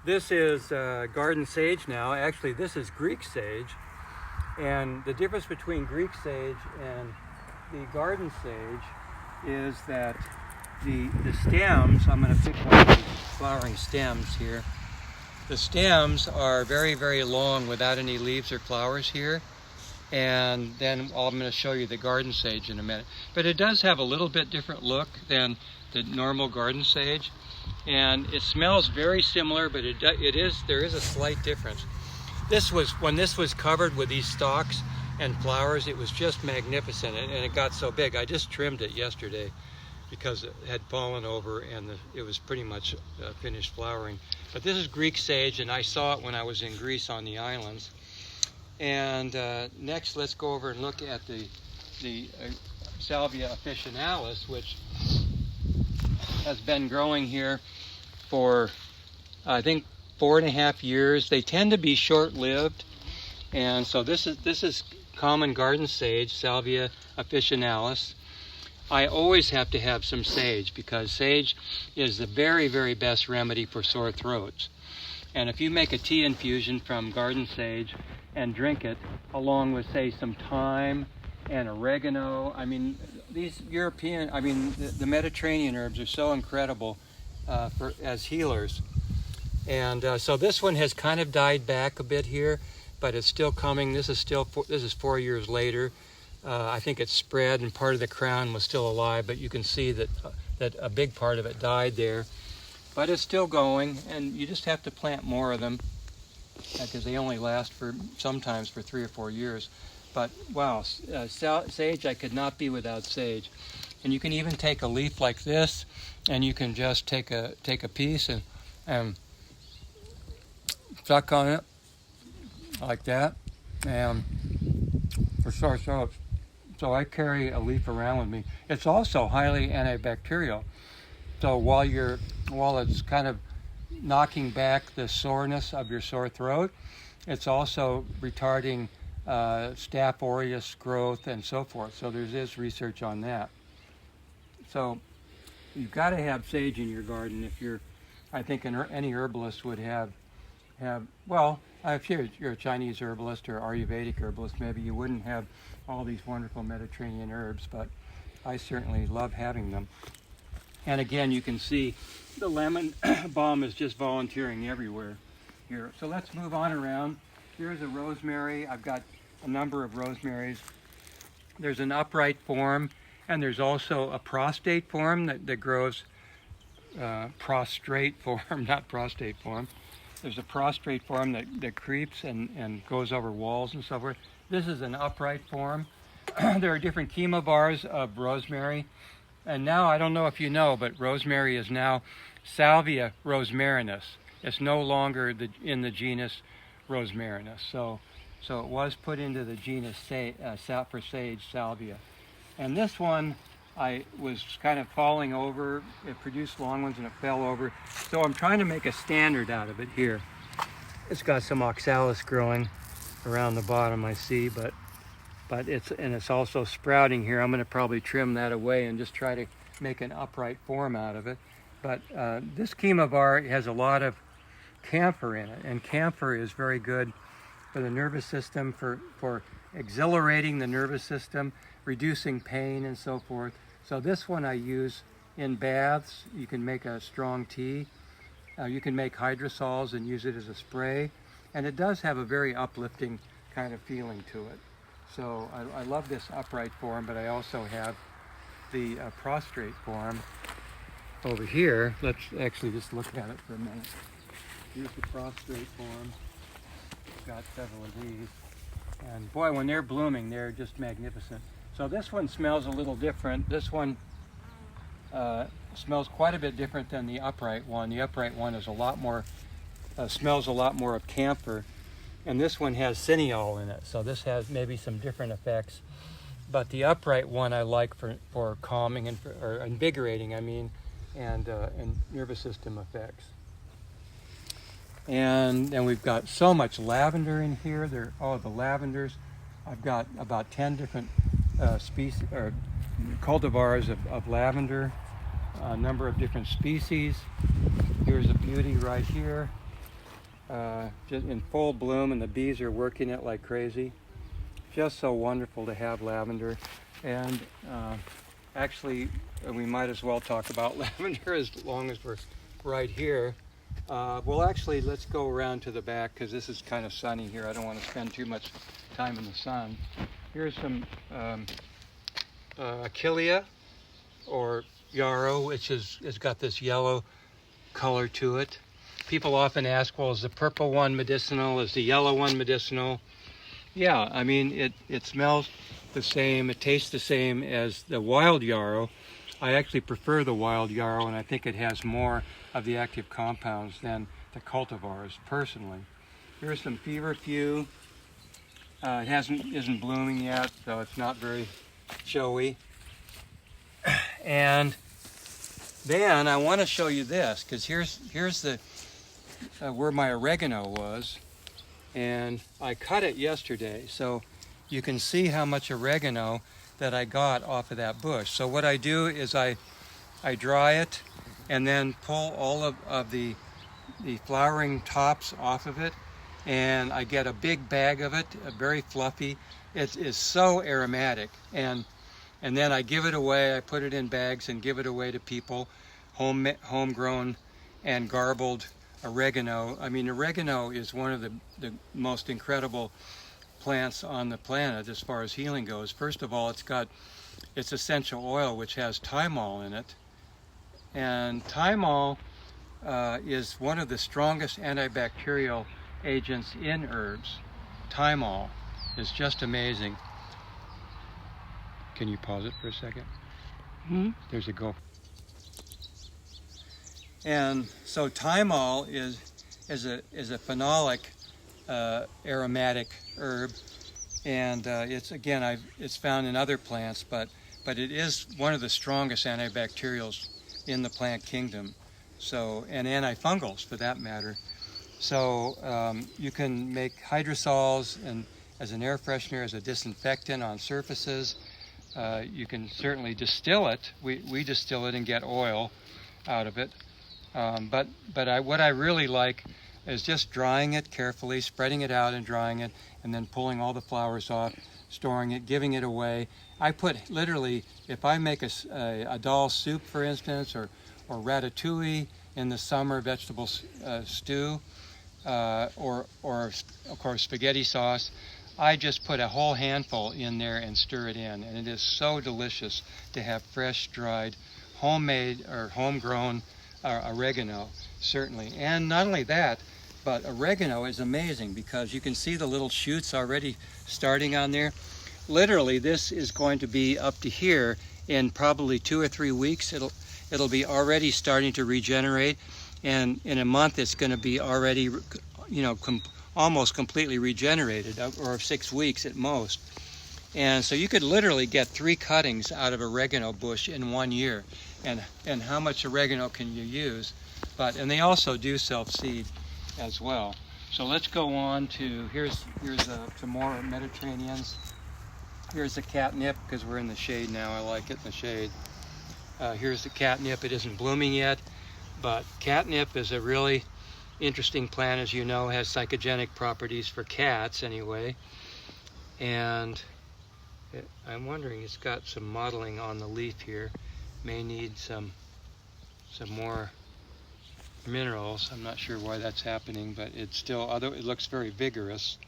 This is garden sage now. Actually, this is Greek sage. And the difference between Greek sage and the garden sage is that the stems, I'm going to pick one of these flowering stems here. The stems are very, very long without any leaves or flowers here. And then I'm going to show you the garden sage in a minute. But it does have a little bit different look than the normal garden sage. And it smells very similar, but there is a slight difference. When this was covered with these stalks and flowers, it was just magnificent, and it got so big. I just trimmed it yesterday because it had fallen over and it was pretty much finished flowering. But this is Greek sage, and I saw it when I was in Greece on the islands. And next, let's go over and look at the Salvia officinalis, which has been growing here for, I think, 4.5 years. They tend to be short-lived, and so this is common garden sage, Salvia officinalis. I always have to have some sage because sage is the very, very best remedy for sore throats. And if you make a tea infusion from garden sage and drink it along with, say, some thyme and oregano, I mean, these the Mediterranean herbs are so incredible as healers. And so this one has kind of died back a bit here, but it's still coming. This is 4 years later. I think it's spread and part of the crown was still alive, but you can see that a big part of it died there. But it's still going, and you just have to plant more of them because they only last sometimes for 3 or 4 years. But wow, sage, I could not be without sage. And you can even take a leaf like this, and you can just take a piece and suck on it like that, and for sore throats. So I carry a leaf around with me. It's also highly antibacterial. So while it's kind of knocking back the soreness of your sore throat, it's also retarding Staph aureus growth and so forth. So there is research on that. So you've got to have sage in your garden I think any herbalist would have, well, if you're a Chinese herbalist or Ayurvedic herbalist, maybe you wouldn't have all these wonderful Mediterranean herbs, but I certainly love having them. And again, you can see the lemon balm is just volunteering everywhere here. So let's move on around. Here's a rosemary. I've got a number of rosemaries. There's an upright form, and there's also a prostate form that grows, prostrate form, not prostate form. There's a prostrate form that creeps and goes over walls and so forth. This is an upright form. There are different chemovars of rosemary. And now, I don't know if you know, but rosemary is now Salvia rosmarinus. It's no longer in the genus Rosmarinus. So it was put into the genus for sage, Salvia. And this one, I was kind of falling over. It produced long ones and it fell over. So I'm trying to make a standard out of it here. It's got some oxalis growing around the bottom, I see, but it's also sprouting here. I'm going to probably trim that away and just try to make an upright form out of it. But this chemovar has a lot of camphor in it, and camphor is very good for the nervous system, for exhilarating the nervous system, reducing pain and so forth. So this one I use in baths. You can make a strong tea. You can make hydrosols and use it as a spray. And it does have a very uplifting kind of feeling to it. So I love this upright form, but I also have the prostrate form over here. Let's actually just look at it for a minute. Here's the prostrate form. I've got several of these. And boy, when they're blooming, they're just magnificent. So this one smells a little different. This one smells quite a bit different than the upright one. The upright one is smells a lot more of camphor. And this one has cineol in it, so this has maybe some different effects. But the upright one I like for calming or invigorating, and nervous system effects. And we've got so much lavender in here. The lavenders. I've got about 10 different species or cultivars of lavender, a number of different species. Here's a beauty right here. just in full bloom, and the bees are working it like crazy. Just so wonderful to have lavender. And actually, we might as well talk about lavender as long as we're right here. Well, actually, let's go around to the back because this is kind of sunny here. I don't want to spend too much time in the sun. Here's some achillea, or yarrow, which has got this yellow color to it. People often ask, well, is the purple one medicinal? Is the yellow one medicinal? Yeah, I mean, it smells the same, it tastes the same as the wild yarrow. I actually prefer the wild yarrow, and I think it has more of the active compounds than the cultivars, personally. Here's some feverfew. It isn't blooming yet, so it's not very showy. And then I want to show you this, because here's the where my oregano was, and I cut it yesterday, so you can see how much oregano that I got off of that bush. So what I do is I dry it and then pull all of the flowering tops off of it, and I get a big bag of it, very fluffy. It is so aromatic, and then I give it away. I put it in bags and give it away to people, homegrown and garbled oregano. I mean, oregano is one of the most incredible plants on the planet as far as healing goes. First of all, it's got its essential oil, which has thymol in it, and thymol is one of the strongest antibacterial agents in herbs. Thymol is just amazing. Can you pause it for a second? Mm-hmm. There's a go. And so thymol is a phenolic aromatic herb, and it's found in other plants, but it is one of the strongest antibacterials in the plant kingdom. So, and antifungals for that matter. So you can make hydrosols and as an air freshener, as a disinfectant on surfaces. You can certainly distill it. We distill it and get oil out of it. But what I really like is just drying it carefully, spreading it out and drying it, and then pulling all the flowers off, storing it, giving it away. I put literally, if I make a dal soup, for instance, or ratatouille in the summer, vegetable stew, or of course spaghetti sauce, I just put a whole handful in there and stir it in, and it is so delicious to have fresh, dried, homemade or homegrown oregano, certainly. And not only that, but oregano is amazing because you can see the little shoots already starting on there. Literally, this is going to be up to here in probably 2 or 3 weeks. It'll be already starting to regenerate, and in a month it's going to be already, almost completely regenerated, or 6 weeks at most. And so you could literally get 3 cuttings out of oregano bush in 1 year. And how much oregano can you use? And they also do self-seed as well. So let's go on to, here's some more Mediterraneans. Here's the catnip, because we're in the shade now. I like it in the shade. Here's the catnip. It isn't blooming yet, but catnip is a really interesting plant, as you know, has psychogenic properties for cats anyway. And I'm wondering, it's got some mottling on the leaf here. May need some more minerals. I'm not sure why that's happening, but it's still, although it looks very vigorous.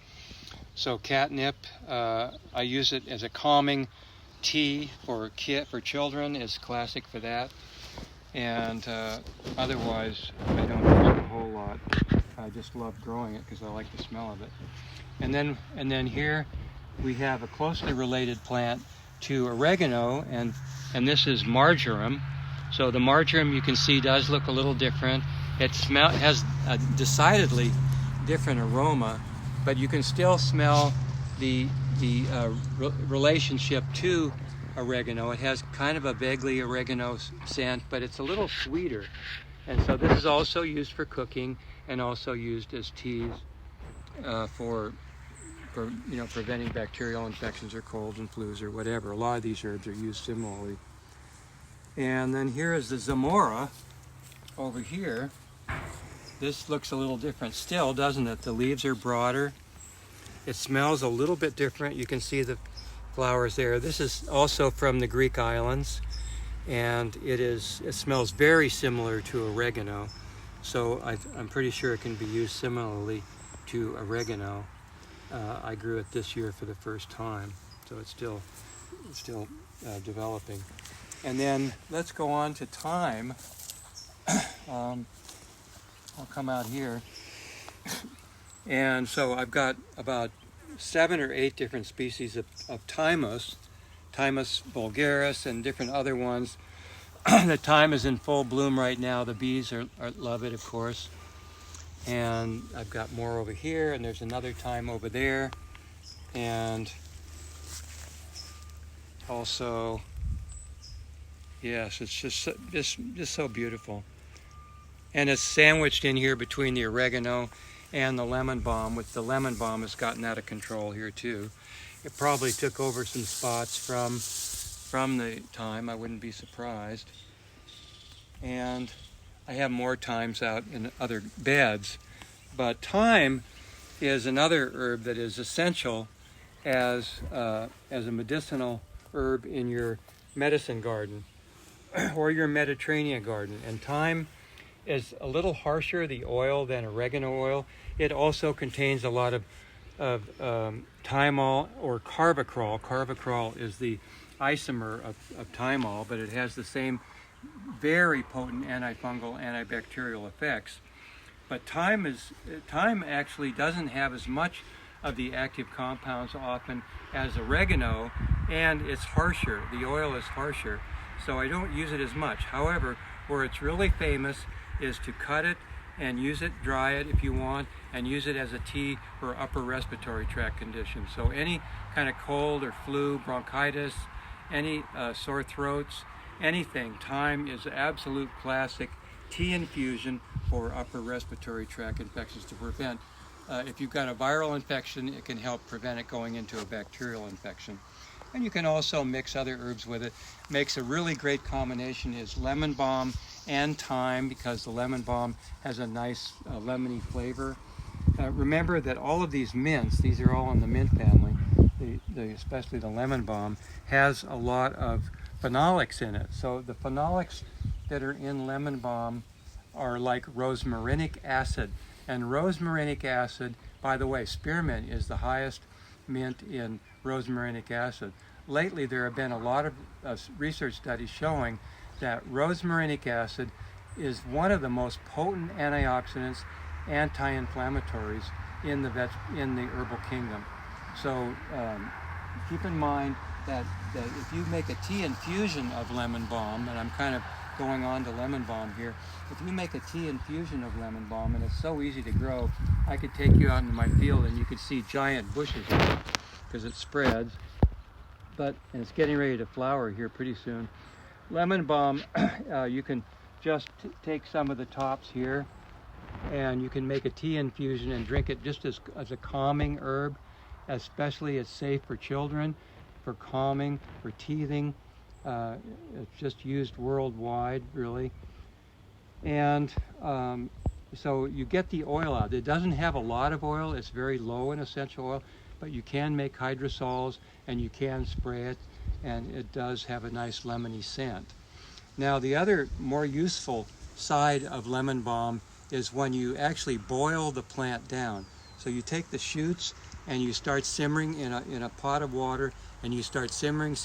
So catnip, I use it as a calming tea for children, is classic for that. And otherwise, I don't use a whole lot. I just love growing it because I like the smell of it. And then here we have a closely related plant to oregano, and this is marjoram. So the marjoram, you can see, does look a little different. It has a decidedly different aroma, but you can still smell the relationship to oregano. It has kind of a vaguely oregano scent, but it's a little sweeter. And so this is also used for cooking and also used as teas for preventing bacterial infections or colds and flus or whatever. A lot of these herbs are used similarly. And then here is the Zamora over here. This looks a little different still, doesn't it? The leaves are broader. It smells a little bit different. You can see the flowers there. This is also from the Greek islands, and it smells very similar to oregano. So I'm pretty sure it can be used similarly to oregano. I grew it this year for the first time, so it's still developing. And then let's go on to thyme. I'll come out here. And so I've got about 7 or 8 different species of Thymus vulgaris, and different other ones. The thyme is in full bloom right now. The bees love it, of course. And I've got more over here, and there's another thyme over there. And also, yes, it's just so beautiful. And it's sandwiched in here between the oregano and the lemon balm, which the lemon balm has gotten out of control here too. It probably took over some spots from the thyme. I wouldn't be surprised. And I have more thymes out in other beds. But thyme is another herb that is essential as a medicinal herb in your medicine garden or your Mediterranean garden. And thyme is a little harsher, the oil, than oregano oil. It also contains a lot of thymol or carvacrol. Carvacrol is the isomer of thymol, but it has the same very potent antifungal, antibacterial effects. But thyme actually doesn't have as much of the active compounds often as oregano, and it's harsher. The oil is harsher, so I don't use it as much. However, where it's really famous is to cut it and use it, dry it if you want, and use it as a tea for upper respiratory tract conditions. So any kind of cold or flu, bronchitis, any sore throats, anything, thyme is absolute classic tea infusion for upper respiratory tract infections to prevent. If you've got a viral infection, it can help prevent it going into a bacterial infection. And you can also mix other herbs with it. Makes a really great combination is lemon balm and thyme, because the lemon balm has a nice lemony flavor. Remember that all of these mints, these are all in the mint family, especially the lemon balm, has a lot of phenolics in it. So the phenolics that are in lemon balm are like rosmarinic acid. And rosmarinic acid, by the way, spearmint is the highest mint in rosmarinic acid. Lately there have been a lot of research studies showing that rosmarinic acid is one of the most potent antioxidants, anti-inflammatories in the herbal kingdom. So keep in mind that if you make a tea infusion of lemon balm, and I'm kind of going on to lemon balm here, if you make a tea infusion of lemon balm, and it's so easy to grow, I could take you out into my field and you could see giant bushes of it because it spreads, and it's getting ready to flower here pretty soon. Lemon balm, you can just take some of the tops here, and you can make a tea infusion and drink it just as a calming herb. Especially it's safe for children, for calming, for teething. It's just used worldwide, really. And so you get the oil out. It doesn't have a lot of oil. It's very low in essential oil, but you can make hydrosols and you can spray it, and it does have a nice lemony scent. Now the other more useful side of lemon balm is when you actually boil the plant down. So you take the shoots and you start simmering in a pot of water, and you start simmering.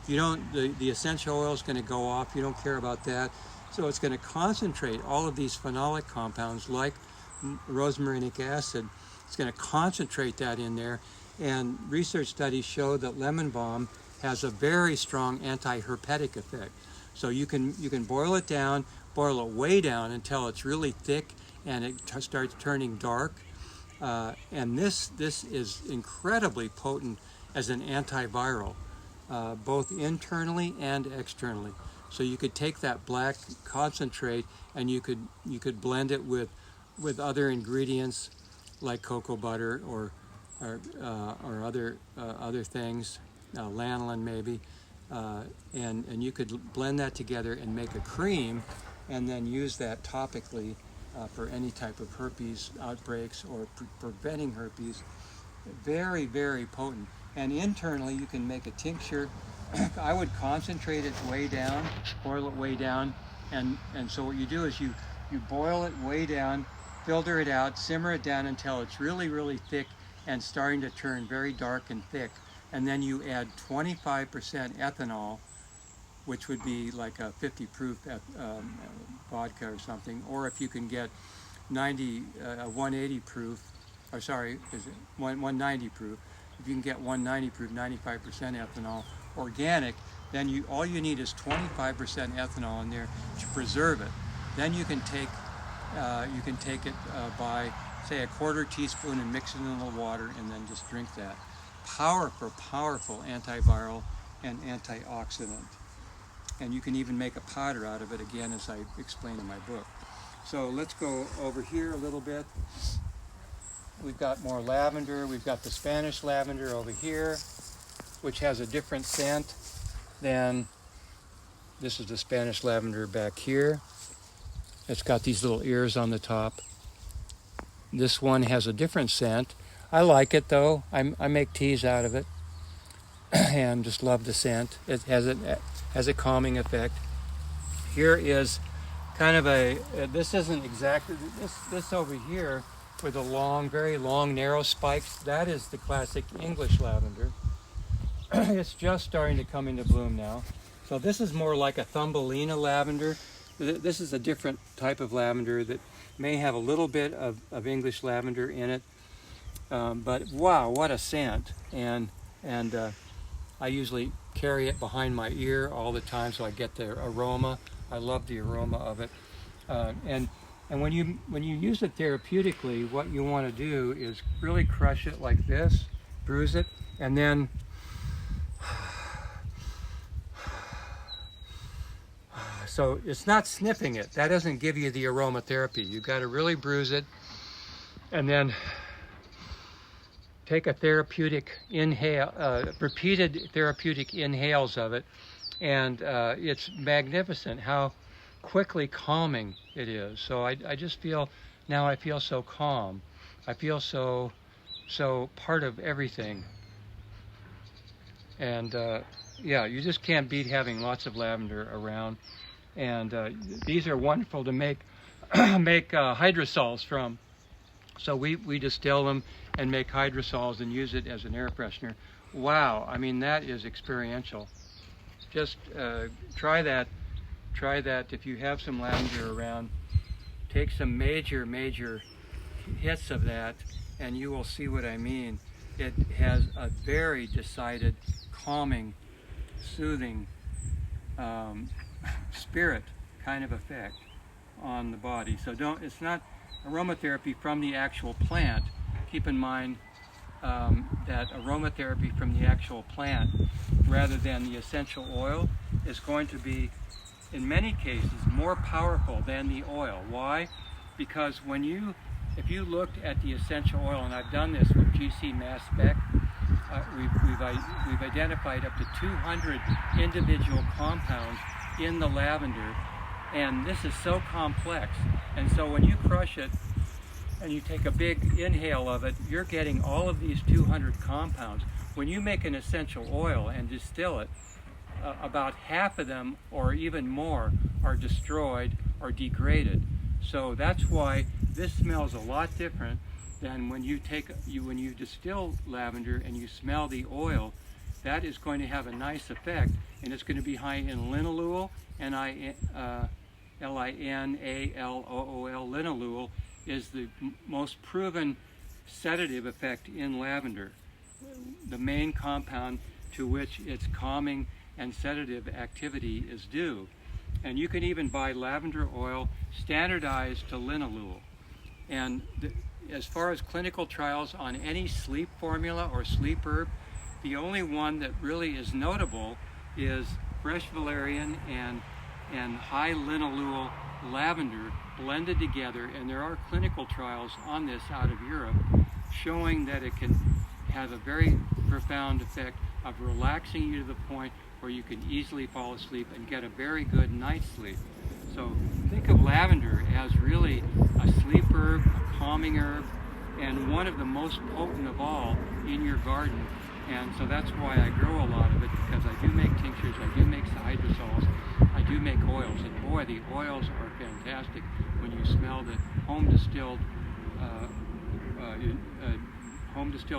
You don't, the essential oil is going to go off. You don't care about that. So it's going to concentrate all of these phenolic compounds like rosmarinic acid. It's going to concentrate that in there. And research studies show that lemon balm has a very strong anti-herpetic effect. So you can boil it down, boil it way down until it's really thick and it starts turning dark. And this is incredibly potent as an antiviral, both internally and externally. So you could take that black concentrate and you could blend it with other ingredients like cocoa butter or other things, lanolin maybe, and you could blend that together and make a cream, and then use that topically for any type of herpes outbreaks or preventing herpes. Very, very potent. And internally, you can make a tincture. I would concentrate it way down, boil it way down, and so what you do is you boil it way down, filter it out, simmer it down until it's really, really thick and starting to turn very dark and thick. And then you add 25% ethanol, which would be like a 50 proof vodka or something, or if you can get 180 proof, or sorry, is it 190 proof? If you can get 190 proof, 95% ethanol, organic, then all you need is 25% ethanol in there to preserve it. Then you can take it by, say, a quarter teaspoon and mix it in a little water, and then just drink that. Powerful antiviral and antioxidant. And you can even make a powder out of it, again, as I explain in my book. So let's go over here a little bit. We've got more lavender. We've got the Spanish lavender over here, which has a different scent than, this is the Spanish lavender back here. It's got these little ears on the top. This one has a different scent. I like it though. I make teas out of it and just love the scent. It has a calming effect. Here is kind of this isn't exactly, this over here with the long, very long, narrow spikes, that is the classic English lavender. It's just starting to come into bloom now. So this is more like a Thumbelina lavender. This is a different type of lavender that may have a little bit of English lavender in it. But wow, what a scent. And I usually carry it behind my ear all the time so I get the aroma. I love the aroma of it. And when you use it therapeutically, what you want to do is really crush it like this, bruise it, and then so it's not sniffing it. That doesn't give you the aromatherapy. You've got to really bruise it, and then take a therapeutic inhale, repeated therapeutic inhales of it, and it's magnificent how quickly calming it is. So I just feel, now I feel so calm. I feel so part of everything. And yeah, you just can't beat having lots of lavender around. And these are wonderful to make hydrosols from. So we distill them and make hydrosols and use it as an air freshener. Wow, I mean, that is experiential. Just try that if you have some lavender around. Take some major hits of that and you will see what I mean. It has a very decided calming, soothing, spirit kind of effect on the body. So it's not aromatherapy from the actual plant. Keep in mind that aromatherapy from the actual plant rather than the essential oil is going to be, in many cases, more powerful than the oil. Why? Because if you looked at the essential oil, and I've done this with GC Mass Spec, we've identified up to 200 individual compounds in the lavender, and this is so complex. And so when you crush it and you take a big inhale of it, you're getting all of these 200 compounds. When you make an essential oil and distill it, about half of them or even more are destroyed or degraded. So that's why this smells a lot different than when you distill lavender and you smell the oil. That is going to have a nice effect, and it's going to be high in linalool. Linalool. Linalool is the most proven sedative effect in lavender, the main compound to which its calming and sedative activity is due. And you can even buy lavender oil standardized to linalool. And as far as clinical trials on any sleep formula or sleep herb, the only one that really is notable is fresh valerian and high linalool lavender blended together, and there are clinical trials on this out of Europe showing that it can have a very profound effect of relaxing you to the point where you can easily fall asleep and get a very good night's sleep. So think of lavender as really a calming herb, and one of the most potent of all in your garden. And so that's why I grow a lot of it, because I do make tinctures, I do make hydrosols, I do make oils, and boy, the oils are fantastic when you smell the home distilled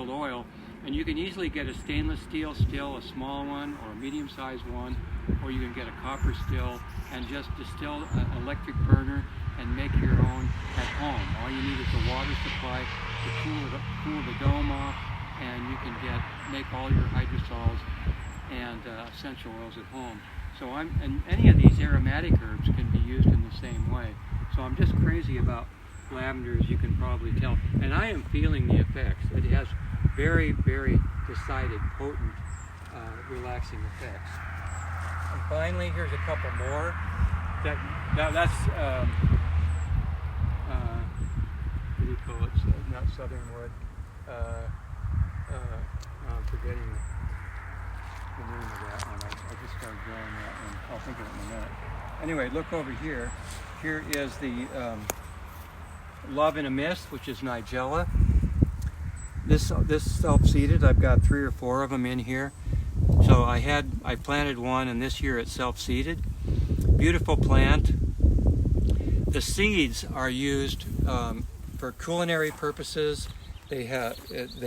oil. And you can easily get a stainless steel still, a small one or a medium-sized one, or you can get a copper still and just distill an electric burner and make your own at home. All you need is a water supply to cool the dome off, and you can make all your hydrosols and essential oils at home. So and any of these aromatic herbs can be used in the same way. So I'm just crazy about lavender, as you can probably tell, and I am feeling the effects. It has very, very decided, potent, relaxing effects. And finally, here's a couple more. That's what do you call it? Not southernwood. I'm forgetting the name of that one. I just started growing that one. I'll think of it in a minute. Anyway, look over here. Here is the Love in a Mist, which is Nigella. This self-seeded. I've got 3 or 4 of them in here. So I planted one, and this year it's self-seeded. Beautiful plant. The seeds are used for culinary purposes. They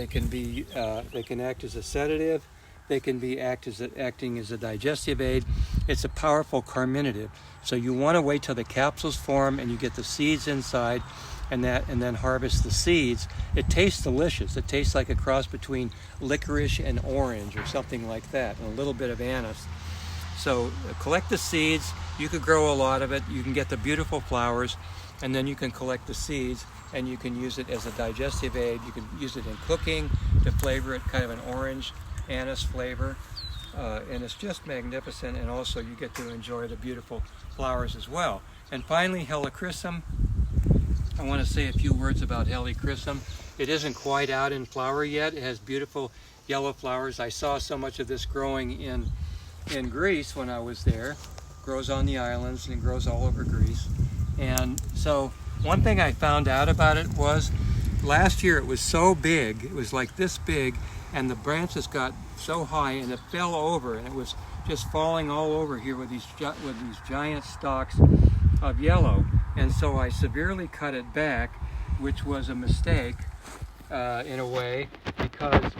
can act as a sedative. They can be acting as a digestive aid. It's a powerful carminative. So you want to wait till the capsules form and you get the seeds inside, and then harvest the seeds. It tastes delicious. It tastes like a cross between licorice and orange or something like that, and a little bit of anise. So collect the seeds. You could grow a lot of it. You can get the beautiful flowers, and then you can collect the seeds, and you can use it as a digestive aid. You can use it in cooking to flavor it, kind of an orange anise flavor, and it's just magnificent. And also you get to enjoy the beautiful flowers as well. And finally, helichrysum. I want to say a few words about helichrysum. It isn't quite out in flower yet. It has beautiful yellow flowers. I saw so much of this growing in Greece when I was there. Grows on the islands and grows all over Greece. And so one thing I found out about it was last year it was so big, it was like this big, and the branches got so high and it fell over, and it was just falling all over here with these giant stalks of yellow. And so I severely cut it back, which was a mistake in a way, because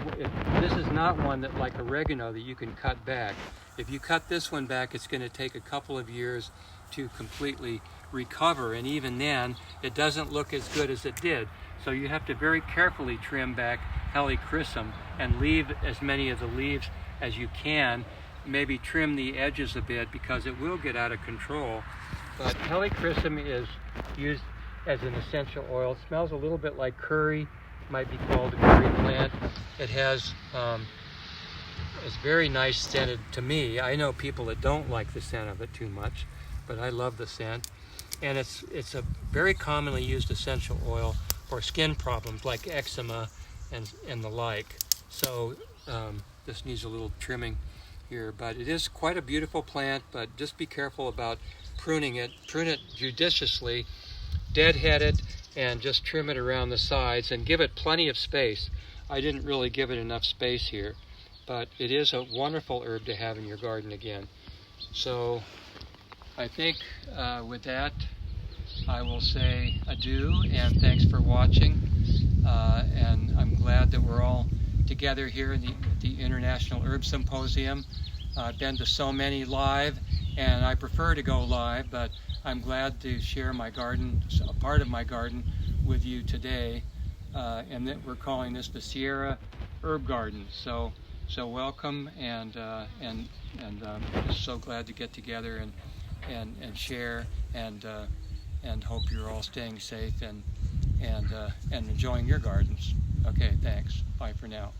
this is not one that, like oregano, that you can cut back. If you cut this one back, it's going to take a couple of years to completely recover, and even then it doesn't look as good as it did. So you have to very carefully trim back helichrysum and leave as many of the leaves as you can. Maybe trim the edges a bit, because it will get out of control. But helichrysum is used as an essential oil. It smells a little bit like curry, might be called a curry plant. It has it's very nice scented to me. I know people that don't like the scent of it too much, but I love the scent. And it's a very commonly used essential oil for skin problems like eczema and the like. So this needs a little trimming here, but it is quite a beautiful plant. But just be careful about pruning it. Prune it judiciously, deadhead it, and just trim it around the sides and give it plenty of space. I didn't really give it enough space here, but it is a wonderful herb to have in your garden again. So I think with that I will say adieu, and thanks for watching. And I'm glad that we're all together here in the International Herb Symposium. I've been to so many live, and I prefer to go live, but I'm glad to share my garden, a part of my garden, with you today. And that we're calling this the Sierra Herb Garden. So welcome, and just so glad to get together and share, and hope you're all staying safe and enjoying your gardens. Okay, thanks. Bye for now.